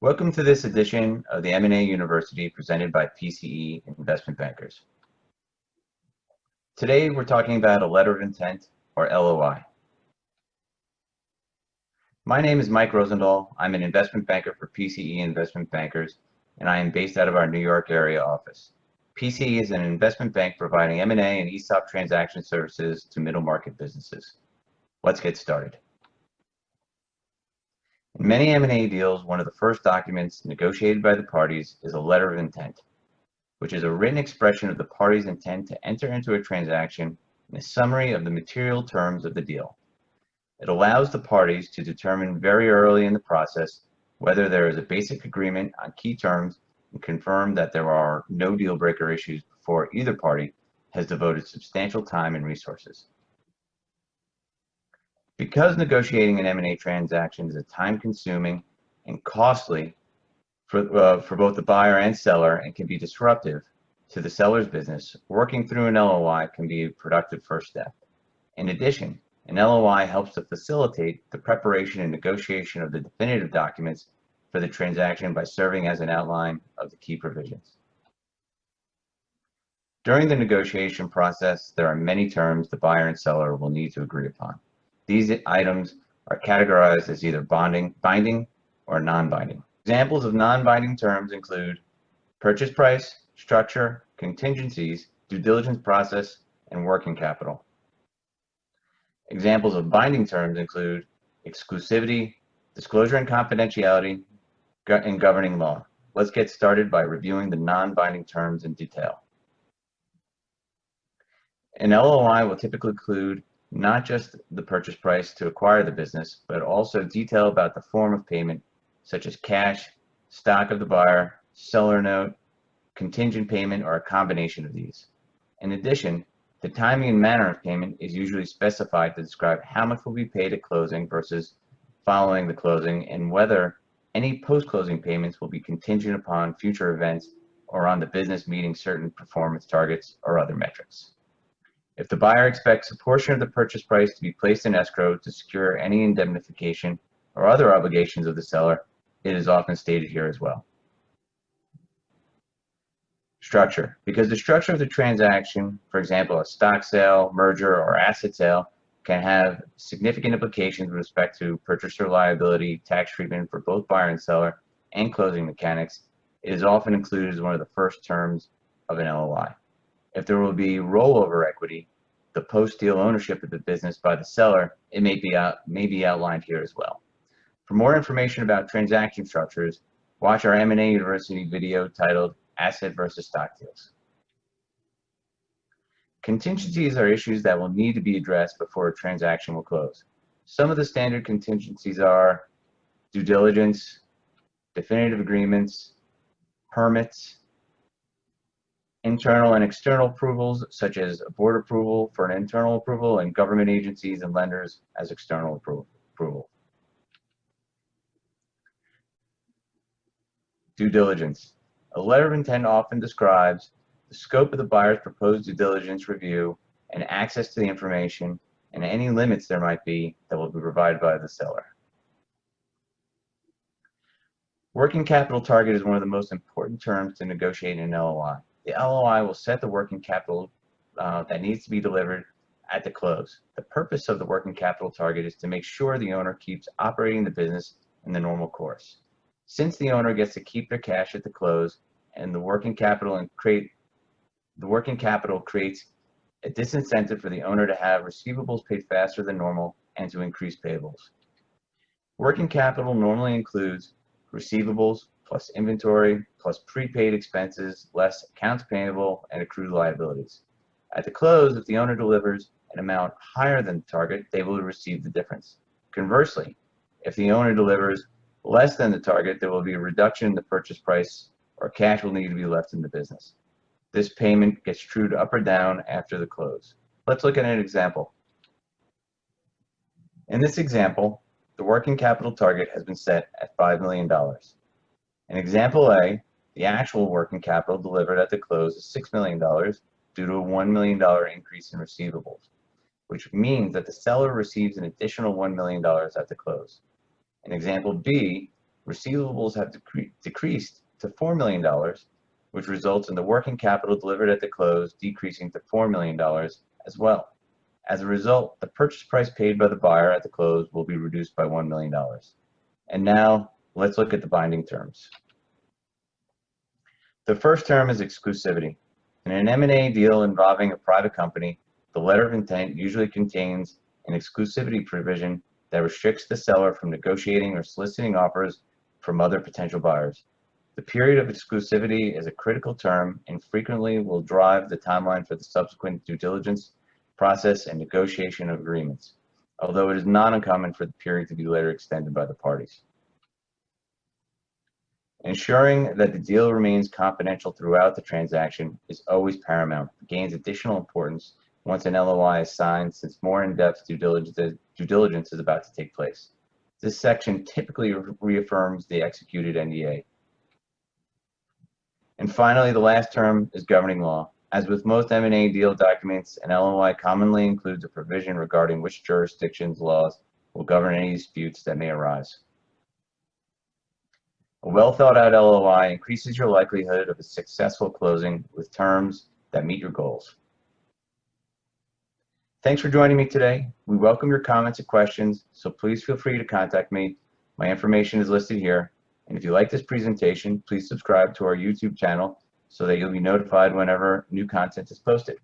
Welcome to this edition of the M&A University presented by PCE Investment Bankers. Today we're talking about a letter of intent, or LOI. My name is Mike Rosendahl. I'm an investment banker for PCE Investment Bankers, and I am based out of our New York area office. PCE is an investment bank providing M&A and ESOP transaction services to middle market businesses. Let's get started. In many M&A deals, one of the first documents negotiated by the parties is a letter of intent, which is a written expression of the parties' intent to enter into a transaction and a summary of the material terms of the deal. It allows the parties to determine very early in the process whether there is a basic agreement on key terms and confirm that there are no deal breaker issues before either party has devoted substantial time and resources. Because negotiating an M&A transaction is a time-consuming and costly for both the buyer and seller and can be disruptive to the seller's business, working through an LOI can be a productive first step. In addition, an LOI helps to facilitate the preparation and negotiation of the definitive documents for the transaction by serving as an outline of the key provisions. During the negotiation process, there are many terms the buyer and seller will need to agree upon. These items are categorized as either binding or non-binding. Examples of non-binding terms include purchase price, structure, contingencies, due diligence process, and working capital. Examples of binding terms include exclusivity, disclosure and confidentiality, and governing law. Let's get started by reviewing the non-binding terms in detail. An LOI will typically include not just the purchase price to acquire the business, but also detail about the form of payment, such as cash, stock of the buyer, seller note, contingent payment, or a combination of these. In addition, the timing and manner of payment is usually specified to describe how much will be paid at closing versus following the closing, and whether any post-closing payments will be contingent upon future events or on the business meeting certain performance targets or other metrics. If the buyer expects a portion of the purchase price to be placed in escrow to secure any indemnification or other obligations of the seller, it is often stated here as well. Structure. Because the structure of the transaction, for example, a stock sale, merger, or asset sale, can have significant implications with respect to purchaser liability, tax treatment for both buyer and seller, and closing mechanics, it is often included as one of the first terms of an LOI. If there will be rollover equity, the post-deal ownership of the business by the seller, it may be outlined here as well. For more information about transaction structures, watch our M&A University video titled Asset versus Stock Deals. Contingencies are issues that will need to be addressed before a transaction will close. Some of the standard contingencies are due diligence, definitive agreements, permits, internal and external approvals, such as a board approval for an internal approval, and government agencies and lenders as external approval. Due diligence. A letter of intent often describes the scope of the buyer's proposed due diligence review and access to the information and any limits there might be that will be provided by the seller. Working capital target is one of the most important terms to negotiate in an LOI. The LOI will set the working capital that needs to be delivered at the close. The purpose of the working capital target is to make sure the owner keeps operating the business in the normal course. Since the owner gets to keep their cash at the close, and the working capital creates a disincentive for the owner to have receivables paid faster than normal and to increase payables. Working capital normally includes receivables plus inventory plus prepaid expenses less accounts payable and accrued liabilities. At the close, if the owner delivers an amount higher than the target, they will receive the difference. Conversely, if the owner delivers less than the target, there will be a reduction in the purchase price or cash will need to be left in the business. This payment gets trued up or down after the close. Let's look at an example. In this example, the working capital target has been set at $5 million. In example A, the actual working capital delivered at the close is $6 million due to a $1 million increase in receivables, which means that the seller receives an additional $1 million at the close. In example B, receivables have decreased to $4 million, which results in the working capital delivered at the close decreasing to $4 million as well. As a result, the purchase price paid by the buyer at the close will be reduced by $1 million. And now, let's look at the binding terms. The first term is exclusivity. In an M&A deal involving a private company, the letter of intent usually contains an exclusivity provision that restricts the seller from negotiating or soliciting offers from other potential buyers. The period of exclusivity is a critical term and frequently will drive the timeline for the subsequent due diligence process and negotiation of agreements, although it is not uncommon for the period to be later extended by the parties. Ensuring that the deal remains confidential throughout the transaction is always paramount. It gains additional importance once an LOI is signed, since more in-depth due diligence is about to take place. This section typically reaffirms the executed NDA. And finally, the last term is governing law. As with most M&A deal documents, an LOI commonly includes a provision regarding which jurisdiction's laws will govern any disputes that may arise. A well-thought-out LOI increases your likelihood of a successful closing with terms that meet your goals. Thanks for joining me today. We welcome your comments and questions, so please feel free to contact me. My information is listed here. And if you like this presentation, please subscribe to our YouTube channel so that you'll be notified whenever new content is posted.